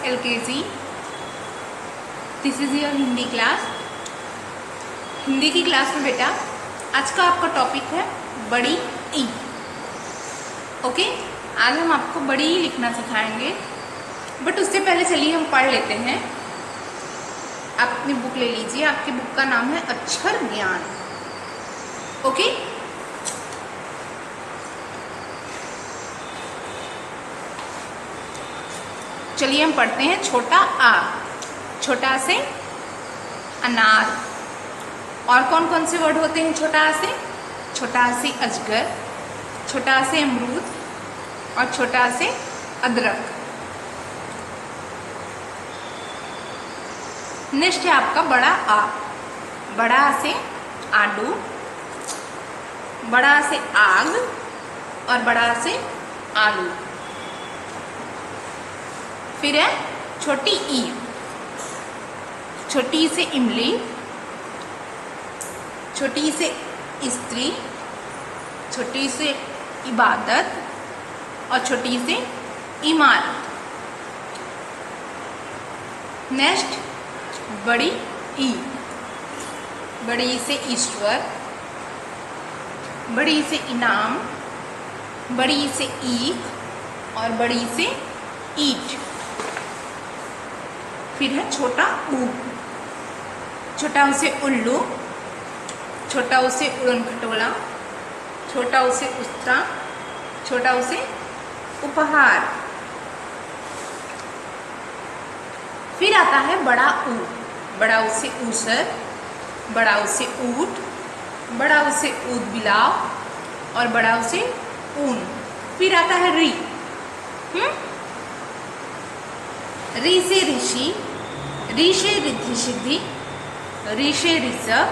LKG। This is your Hindi class. Hindi की class में बेटा आज का आपका टॉपिक है बड़ी ई। ओके, आज हम आपको बड़ी ई लिखना सिखाएंगे, बट उससे पहले चलिए हम पढ़ लेते हैं। आप अपनी बुक ले लीजिए, आपकी बुक का नाम है अक्षर ज्ञान। ओके, चलिए हम पढ़ते हैं। छोटा आ, छोटा से अनार। और कौन कौन से वर्ड होते हैं छोटा आ से? छोटा आ से अजगर, छोटा आ से अमरूद और छोटा आ से अदरक। नेक्स्ट है आपका बड़ा आ। बड़ा आ से आलू, बड़ा आ से आग और बड़ा आ से आलू। फिर है छोटी ई। छोटी ई से इमली, छोटी ई से स्त्री, छोटी ई से इबादत और छोटी ई से इमारत। नेक्स्ट बड़ी ई। बड़ी ई से ईश्वर, बड़ी ई से इनाम, बड़ी ई से ईख और बड़ी ई से ईट। फिर है छोटा ऊ। छोटा ऊ से उल्लू, छोटा ऊ से उड़न खटोला, छोटा ऊ से उस्ता, छोटा ऊ से उपहार। फिर आता है बड़ा ऊ। बड़ा ऊ से ऊसर, बड़ा ऊ से ऊट, बड़ा ऊ से ऊद बिलाव और बड़ा ऊ से ऊन। फिर आता है री। री से ऋषि, री से रिद्धि सिद्धि, री से ऋषभ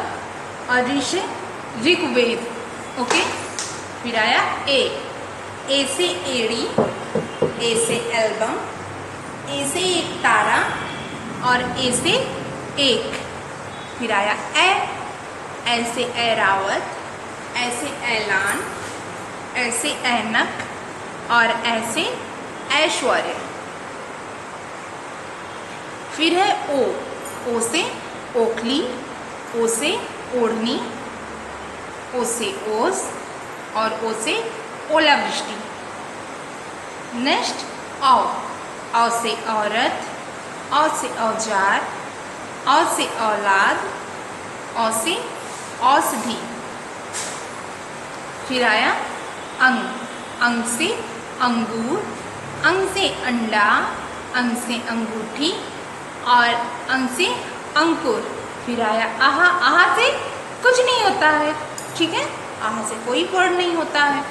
और री से ऋग्वेद। ओके, फिर आया ए से एड़ी, ए से एल्बम, ए से एक तारा और ए से एक। फिर आया ए से ऐरावत, ए से ऐलान, ए से ऐनक और ए से ऐश्वर्य। फिर है ओ से ओखली, ओ से ओढ़नी, ओ से ओस और ओ से ओलावृष्टि। नेक्स्ट औ से औरत, औ से औजार, औ से औलाद, औ से औषधि। फिर आया अंग से अंगूर, अंग से अंडा, अंग से अंगूठी और अंग से अंकुर। फिर आया आहा से कुछ नहीं होता है, ठीक है, आहा से कोई वर्ड नहीं होता है।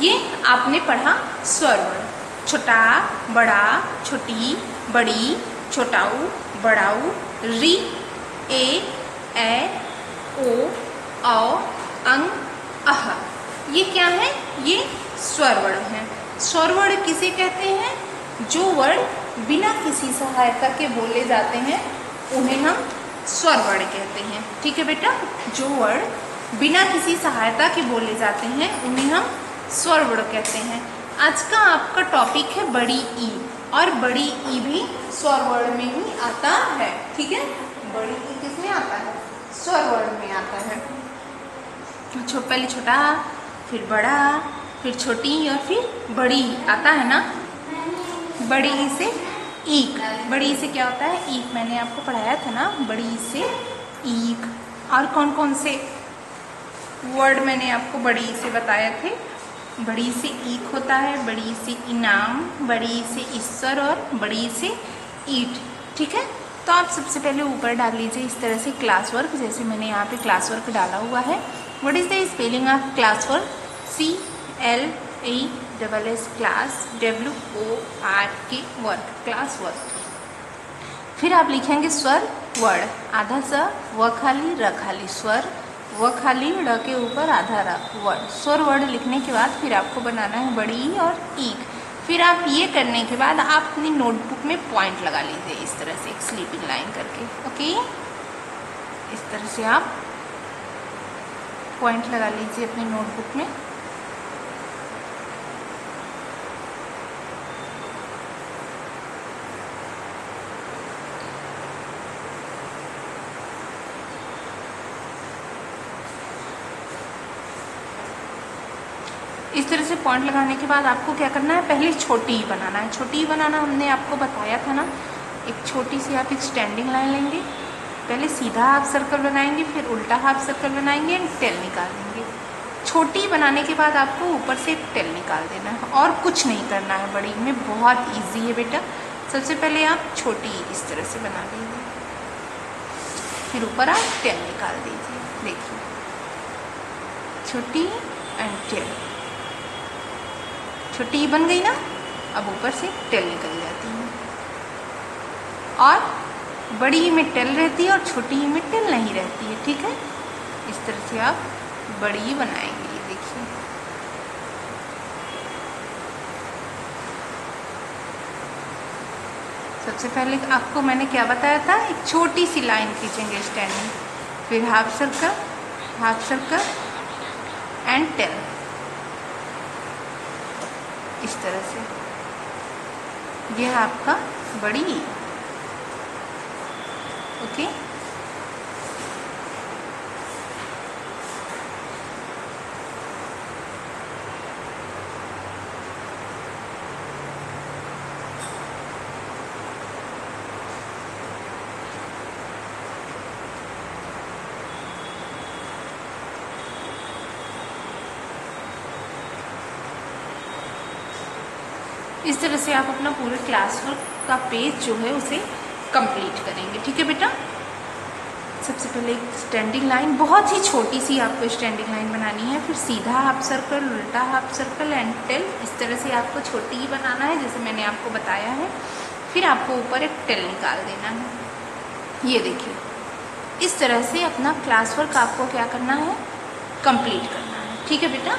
ये आपने पढ़ा स्वर वर्ण। छोटा, बड़ा, छोटी, बड़ी, छोटाऊ, बड़ाऊ, री, ए ओ, औ, अंग, अह। ये क्या है? ये स्वर वर्ण है। स्वर वर्ण किसे कहते हैं? जो वर्ड बिना किसी सहायता के बोले जाते हैं उन्हें हम स्वर वर्ण कहते हैं। ठीक है बेटा, जो वर्ड बिना किसी सहायता के बोले जाते हैं उन्हें हम स्वर वर्ण कहते हैं। आज का आपका टॉपिक है बड़ी ई, और बड़ी ई भी स्वर वर्ण में ही आता है। ठीक है, बड़ी ई किस में आता है? स्वर वर्ण में आता है। पहले छोटा, फिर बड़ा, फिर छोटी और फिर बड़ी आता है ना। बड़ी ई से ईक। बड़ी ई से क्या होता है? ईक मैंने आपको पढ़ाया था ना, बड़ी ई से ईक। और कौन कौन से वर्ड मैंने आपको बड़ी ई से बताए थे? बड़ी से ईक होता है, बड़ी से इनाम, बड़ी से ईश्वर और बड़ी से ईट। ठीक है, तो आप सबसे पहले ऊपर डाल लीजिए इस तरह से क्लास वर्क, जैसे मैंने यहाँ पे क्लास वर्क डाला हुआ है। What is the spelling of class work? CLASS class, WORK work, class work. फिर आप लिखेंगे स्वर वर्ण, आधा स व खाली र खाली स्वर, व खाली ड़ के ऊपर आधा र वर्ण। स्वर वर्ण लिखने के बाद फिर आपको बनाना है बड़ी ई और ईक। फिर आप ये करने के बाद आप अपनी नोटबुक में पॉइंट लगा लीजिए इस तरह से, एक स्लीपिंग लाइन करके। ओके, इस तरह से आप पॉइंट लगा लीजिए अपनी नोटबुक में। इस तरह से पॉइंट लगाने के बाद आपको क्या करना है, पहले छोटी ही बनाना है। छोटी ही बनाना हमने आपको बताया था ना। एक छोटी सी आप एक स्टैंडिंग लाइन लेंगे, पहले सीधा हाफ सर्कल बनाएंगे, फिर उल्टा हाफ सर्कल बनाएंगे एंड टेल निकाल देंगे। छोटी बनाने के बाद आपको ऊपर से एक टेल निकाल देना है और कुछ नहीं करना है। बड़ी में बहुत इजी है बेटा। सबसे पहले आप छोटी इस तरह से बना लीजिए, फिर ऊपर आप टेल निकाल दीजिए। देखिए छोटी एंड टेल, छोटी बन गई ना। अब ऊपर से टेल निकल जाती है और बड़ी में टेल रहती है और छोटी में टेल नहीं रहती है। ठीक है, इस तरह से आप बड़ी बनाएंगे। ये देखिए सबसे पहले आपको मैंने क्या बताया था, एक छोटी सी लाइन खींचेंगे स्टैंडिंग, फिर हाफ सर्कल एंड टेल, इस तरह से। ये है आपका बड़ी। ओके, इस तरह से आप अपना पूरे क्लास वर्क का पेज जो है उसे कंप्लीट करेंगे। ठीक है बेटा, सबसे पहले एक स्टैंडिंग लाइन, बहुत ही छोटी सी आपको स्टैंडिंग लाइन बनानी है, फिर सीधा हाफ सर्कल, उल्टा हाफ सर्कल एंड टेल। इस तरह से आपको छोटी ही बनाना है जैसे मैंने आपको बताया है। फिर आपको ऊपर एक टेल निकाल देना है। ये देखिए इस तरह से अपना क्लास वर्क आपको क्या करना है, कंप्लीट करना है। ठीक है बेटा,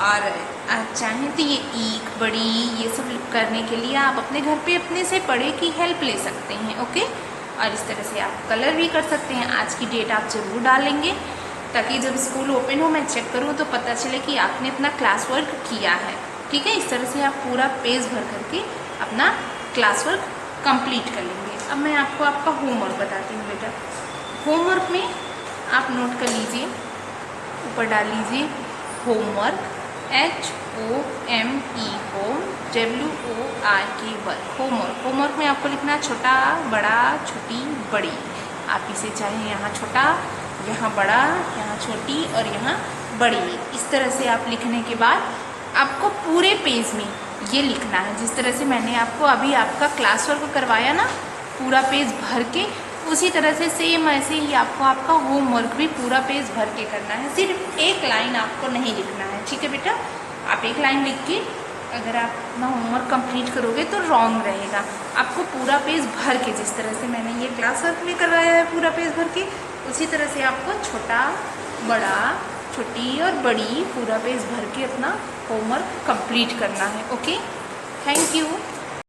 और आप चाहें तो ये ईक बड़ी ये सब करने के लिए आप अपने घर पे अपने से बड़े की हेल्प ले सकते हैं। ओके, और इस तरह से आप कलर भी कर सकते हैं। आज की डेट आप ज़रूर डालेंगे ताकि जब स्कूल ओपन हो मैं चेक करूँ तो पता चले कि आपने अपना क्लास वर्क किया है। ठीक है, इस तरह से आप पूरा पेज भर करके अपना क्लास वर्क कंप्लीट कर लेंगे। अब मैं आपको आपका होमवर्क बताती हूँ बेटा। होमवर्क में आप नोट कर लीजिए, ऊपर डाल लीजिए homework, HOME home, WORK work, homework. Homework में आपको लिखना है छोटा बड़ा छोटी बड़ी। आप इसे चाहे यहाँ छोटा, यहाँ बड़ा, यहाँ छोटी और यहाँ बड़ी। इस तरह से आप लिखने के बाद आपको पूरे पेज में ये लिखना है जिस तरह से मैंने आपको अभी आपका क्लास वर्क करवाया ना, पूरा पेज भर के, उसी तरह से सेम ऐसे ही आपको आपका होमवर्क भी पूरा पेज भर के करना है। सिर्फ एक लाइन आपको नहीं लिखना है। ठीक है बेटा, आप एक लाइन लिख के अगर आप अपना होमवर्क कंप्लीट करोगे तो रॉन्ग रहेगा। आपको पूरा पेज भर के, जिस तरह से मैंने ये क्लास वर्क में करवाया है पूरा पेज भर के, उसी तरह से आपको छोटा बड़ा छोटी और बड़ी पूरा पेज भर के अपना होमवर्क कंप्लीट करना है। Okay, thank you.